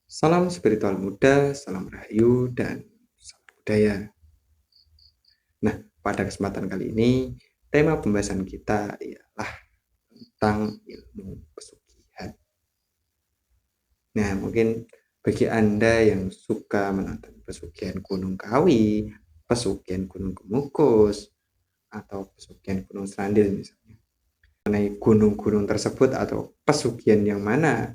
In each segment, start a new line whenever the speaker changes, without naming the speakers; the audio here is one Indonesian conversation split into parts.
Salam spiritual muda, salam rahayu, dan salam budaya. Nah, pada kesempatan kali ini, tema pembahasan kita ialah tentang ilmu pesugihan. Nah, mungkin bagi Anda yang suka menonton pesugihan Gunung Kawi, pesugihan Gunung Kemukus, atau pesugihan Gunung Serandil misalnya, mengenai gunung-gunung tersebut atau pesugihan yang mana,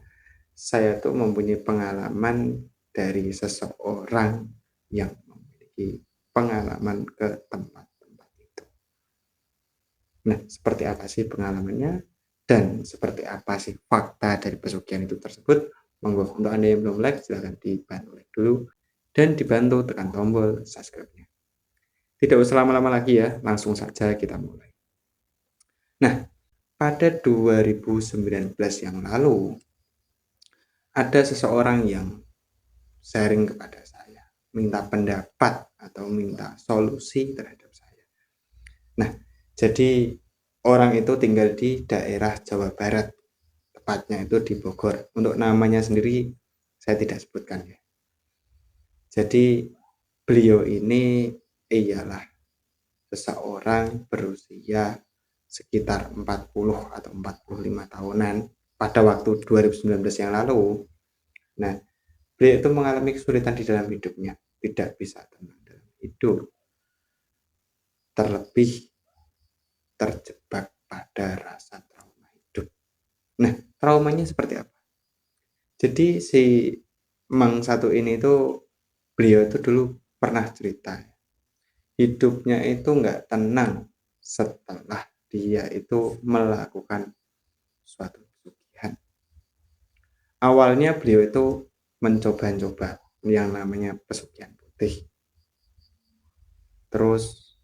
saya tuh mempunyai pengalaman dari seseorang yang memiliki pengalaman ke tempat-tempat itu. Nah, seperti apa sih pengalamannya dan seperti apa sih fakta dari pesugihan itu tersebut? Monggo untuk Anda yang belum like silahkan dibantu like dulu dan dibantu tekan tombol subscribe-nya. Tidak usah lama-lama lagi ya, langsung saja kita mulai. Nah, pada 2019 yang lalu ada seseorang yang sharing kepada saya, minta pendapat atau minta solusi terhadap saya. Nah, jadi orang itu tinggal di daerah Jawa Barat, tepatnya itu di Bogor. Untuk namanya sendiri saya tidak sebutkan ya. Jadi beliau ini ialah seseorang berusia sekitar 40 atau 45 tahunan pada waktu 2019 yang lalu. Nah, beliau itu mengalami kesulitan di dalam hidupnya, tidak bisa tenang dalam hidup, terlebih terjebak pada rasa trauma hidup. Nah, traumanya seperti apa? Jadi si Mang satu ini tuh, beliau itu dulu pernah cerita, hidupnya itu nggak tenang setelah dia itu melakukan suatu pesugihan. Awalnya beliau itu mencoba-coba yang namanya pesugihan putih. Terus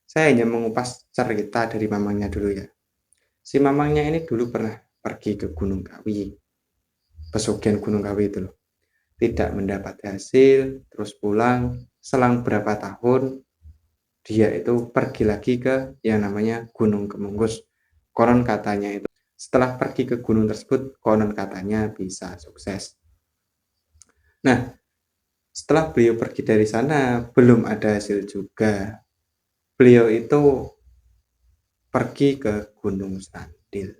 saya hanya mengupas cerita dari mamangnya dulu ya. Si mamangnya ini dulu pernah pergi ke Gunung Kawi, pesugihan Gunung Kawi itu loh. Tidak mendapat hasil, terus pulang, selang berapa tahun, dia itu pergi lagi ke yang namanya Gunung Kemukus. Konon katanya itu, setelah pergi ke gunung tersebut, konon katanya bisa sukses. Nah, setelah beliau pergi dari sana, belum ada hasil juga. Beliau itu pergi ke Gunung Serandil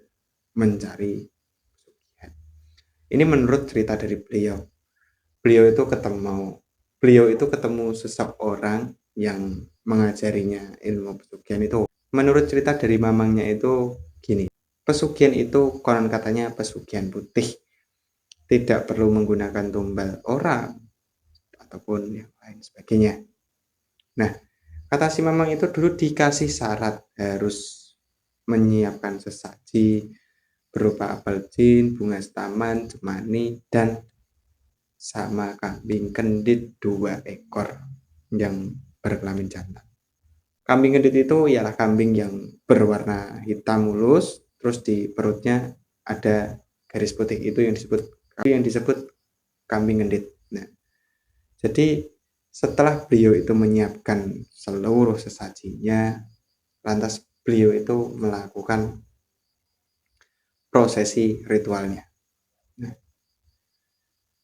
mencari pesugihan. Ini menurut cerita dari beliau. Beliau itu ketemu seseorang yang mengajarinya ilmu pesugihan itu. Menurut cerita dari mamangnya itu gini, pesugihan itu konon katanya pesugihan putih, tidak perlu menggunakan tumbal orang ataupun yang lain sebagainya. Nah, kata si mamang itu dulu dikasih syarat harus menyiapkan sesaji berupa apel jin, bunga setaman, cemani, dan sama kambing kendit 2 ekor yang berkelamin jantan. Kambing kendit itu ialah kambing yang berwarna hitam mulus, terus di perutnya ada garis putih, itu yang disebut kambing kendit. Nah, jadi setelah beliau itu menyiapkan seluruh sesajinya, lantas beliau itu melakukan prosesi ritualnya. Nah,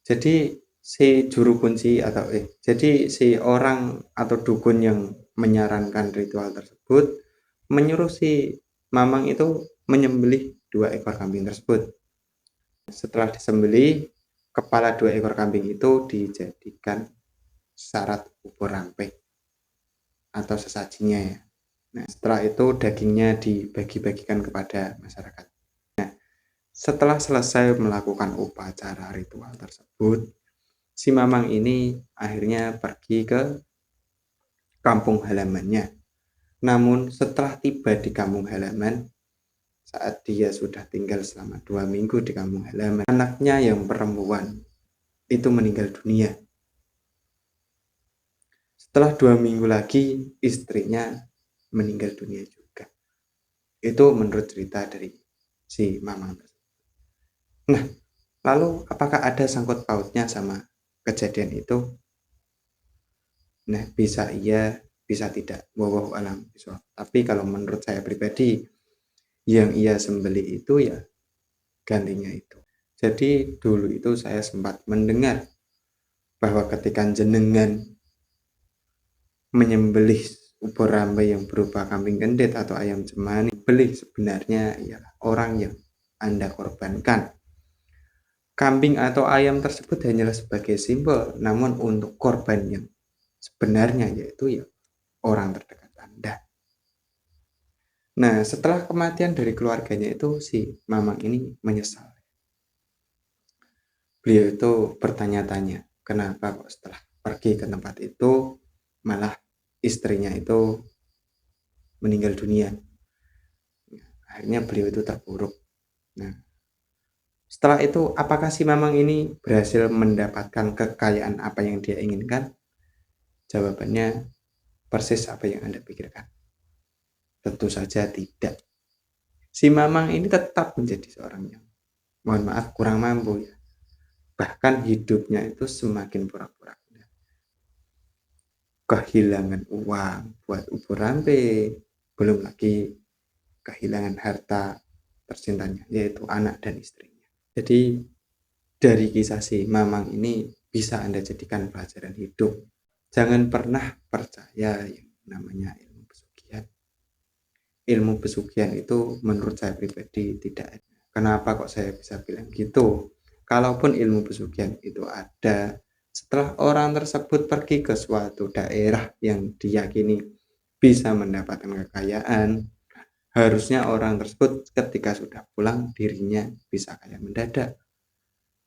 jadi si juru kunci jadi si orang atau dukun yang menyarankan ritual tersebut menyuruh si mamang itu menyembelih 2 ekor kambing tersebut. Setelah disembelih, kepala 2 ekor kambing itu dijadikan syarat bubur rampeh atau sesajinya ya. Nah, setelah itu dagingnya dibagi-bagikan kepada masyarakat. Nah, setelah selesai melakukan upacara ritual tersebut, si mamang ini akhirnya pergi ke kampung halamannya. Namun setelah tiba di kampung halaman, saat dia sudah tinggal selama 2 minggu di kampung halaman, anaknya yang perempuan itu meninggal dunia. Setelah 2 minggu lagi, istrinya meninggal dunia juga. Itu menurut cerita dari si mamang tersebut. Nah, lalu apakah ada sangkut pautnya sama kejadian itu? Nah, bisa iya, bisa tidak. Wallahu a'lam bishawab. Tapi kalau menurut saya pribadi, yang ia sembelih itu ya gantinya itu. Jadi dulu itu saya sempat mendengar bahwa ketika jenengan menyembelih ubur rambai yang berupa kambing kendit atau ayam cemani, beli sebenarnya ialah orang yang Anda korbankan. Kambing atau ayam tersebut hanyalah sebagai simbol, namun untuk korban yang sebenarnya yaitu ya orang terdekat Anda. Nah, setelah kematian dari keluarganya itu si Mamang ini menyesal. Beliau itu bertanya-tanya, kenapa kok setelah pergi ke tempat itu malah istrinya itu meninggal dunia. Akhirnya beliau itu terpuruk. Nah, setelah itu apakah si Mamang ini berhasil mendapatkan kekayaan apa yang dia inginkan? Jawabannya persis apa yang Anda pikirkan. Tentu saja tidak. Si Mamang ini tetap menjadi seorang yang, mohon maaf, kurang mampu ya. Bahkan hidupnya itu semakin pura-pura. Kehilangan uang buat ubur rambe, belum lagi kehilangan harta tercintanya, yaitu anak dan istrinya. Jadi dari kisah si Mamang ini bisa Anda jadikan pelajaran hidup. Jangan pernah percaya yang namanya ilmu pesugihan. Ilmu pesugihan itu menurut saya pribadi tidak ada. Kenapa kok saya bisa bilang gitu? Kalaupun ilmu pesugihan itu ada, setelah orang tersebut pergi ke suatu daerah yang diyakini bisa mendapatkan kekayaan, harusnya orang tersebut ketika sudah pulang dirinya bisa kaya mendadak.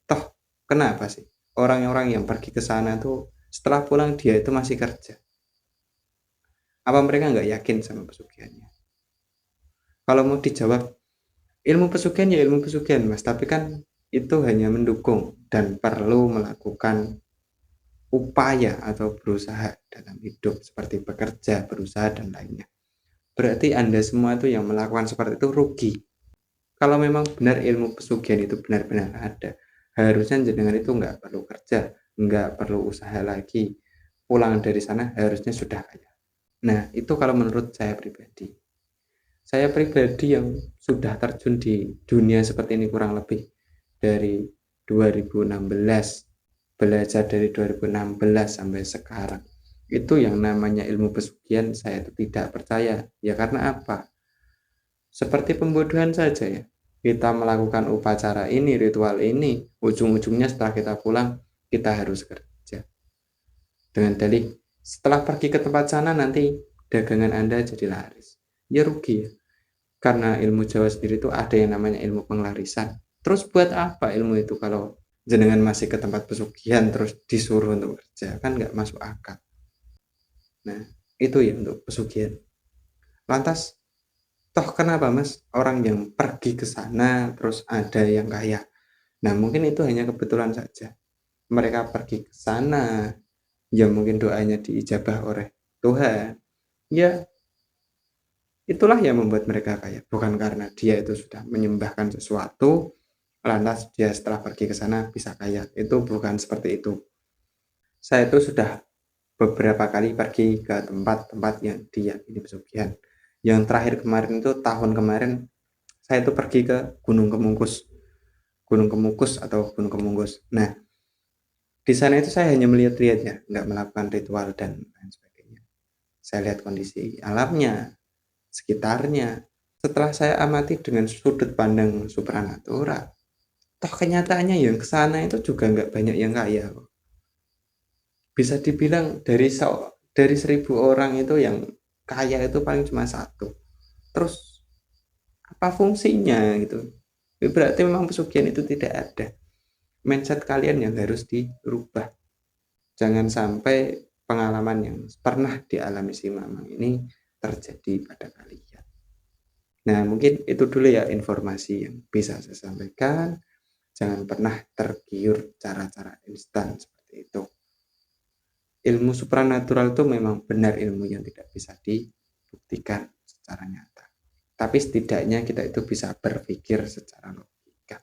Toh, kenapa sih orang-orang yang pergi ke sana tuh setelah pulang dia itu masih kerja? Apa mereka nggak yakin sama pesugihannya? Kalau mau dijawab, ilmu pesugihan ya ilmu pesugihan mas, tapi kan itu hanya mendukung dan perlu melakukan upaya atau berusaha dalam hidup seperti bekerja, berusaha dan lainnya. Berarti Anda semua itu yang melakukan seperti itu rugi. Kalau memang benar ilmu pesugihan itu benar-benar ada, harusnya jenengan itu nggak perlu kerja, nggak perlu usaha lagi. Pulang dari sana harusnya sudah kaya. Nah, itu kalau menurut saya pribadi. Saya pribadi yang sudah terjun di dunia seperti ini kurang lebih dari 2016, belajar dari 2016 sampai sekarang. Itu yang namanya ilmu pesugihan saya itu tidak percaya. Ya karena apa? Seperti pembodohan saja ya. Kita melakukan upacara ini, ritual ini, ujung-ujungnya setelah kita pulang, kita harus kerja. Dengan dalih, setelah pergi ke tempat sana nanti dagangan Anda jadi laris. Ya rugi ya. Karena ilmu Jawa sendiri itu ada yang namanya ilmu penglarisan. Terus buat apa ilmu itu kalau jenengan masih ke tempat pesugihan terus disuruh untuk kerja? Kan nggak masuk akal. Nah, itu ya untuk pesugihan. Lantas, toh kenapa mas orang yang pergi ke sana terus ada yang kaya? Nah, mungkin itu hanya kebetulan saja. Mereka pergi ke sana, ya mungkin doanya diijabah oleh Tuhan. Ya, itulah yang membuat mereka kaya, bukan karena dia itu sudah menyembahkan sesuatu, lantas dia setelah pergi ke sana bisa kaya. Itu bukan seperti itu. Saya itu sudah beberapa kali pergi ke tempat-tempat yang diyakini pesugihan. Yang terakhir kemarin itu tahun kemarin saya itu pergi ke Gunung Kemukus atau Gunung Kemungkus. Nah, di sana itu saya hanya melihat-lihat ya, nggak melakukan ritual dan lain sebagainya. Saya lihat kondisi alamnya, sekitarnya. Setelah saya amati dengan sudut pandang supranatural, toh kenyataannya yang kesana itu juga nggak banyak yang kaya. Bisa dibilang dari 1.000 orang itu yang kaya itu paling cuma satu. Terus apa fungsinya gitu? Berarti memang pesugihan itu tidak ada. Mindset kalian yang harus dirubah. Jangan sampai pengalaman yang pernah dialami si Mamang ini terjadi pada kalian. Nah, mungkin itu dulu ya informasi yang bisa saya sampaikan. Jangan pernah tergiur cara-cara instan seperti itu. Ilmu supranatural itu memang benar ilmu yang tidak bisa dibuktikan secara nyata. Tapi setidaknya kita itu bisa berpikir secara logika.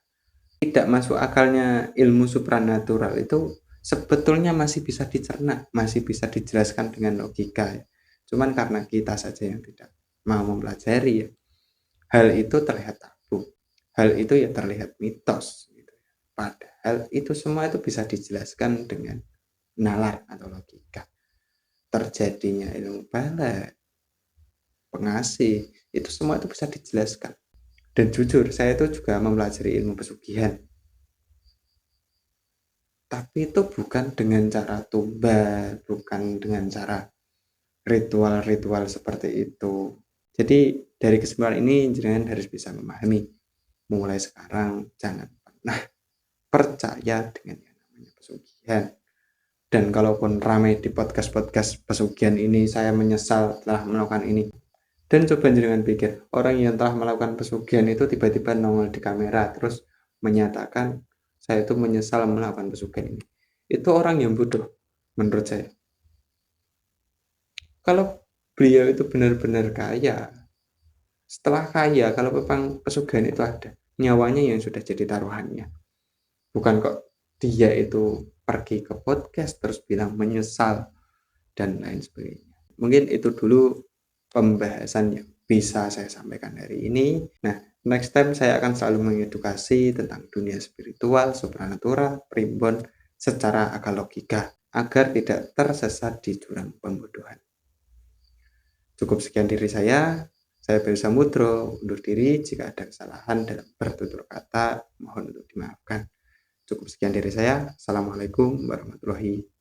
Tidak masuk akalnya ilmu supranatural itu sebetulnya masih bisa dicerna, masih bisa dijelaskan dengan logika. Cuman karena kita saja yang tidak mau mempelajari ya, hal itu terlihat tabu. Hal itu ya terlihat mitos. Gitu. Padahal itu semua itu bisa dijelaskan dengan nalar atau logika. Terjadinya ilmu balik, pengasih, itu semua itu bisa dijelaskan. Dan jujur, saya itu juga mempelajari ilmu pesugihan. Tapi itu bukan dengan cara tumbal, bukan dengan cara ritual-ritual seperti itu. Jadi dari kesimpulan ini jenengan harus bisa memahami, mulai sekarang jangan pernah percaya dengan yang namanya pesugihan. Dan kalaupun ramai di podcast-podcast pesugihan ini, saya menyesal telah melakukan ini. Dan coba jenengan pikir, orang yang telah melakukan pesugihan itu tiba-tiba nongol di kamera terus menyatakan saya itu menyesal melakukan pesugihan ini. Itu orang yang bodoh menurut saya. Kalau beliau itu benar-benar kaya, setelah kaya, kalau memang pesugihan itu ada, nyawanya yang sudah jadi taruhannya. Bukan kok dia itu pergi ke podcast terus bilang menyesal dan lain sebagainya. Mungkin itu dulu pembahasan yang bisa saya sampaikan hari ini. Nah, next time saya akan selalu mengedukasi tentang dunia spiritual, supranatural, primbon secara akal logika agar tidak tersesat di jurang pembodohan. Cukup sekian dari saya. Saya Bayu Samudro undur diri. Jika ada kesalahan dalam bertutur kata, mohon untuk dimaafkan. Cukup sekian dari saya. Assalamualaikum warahmatullahi wabarakatuh.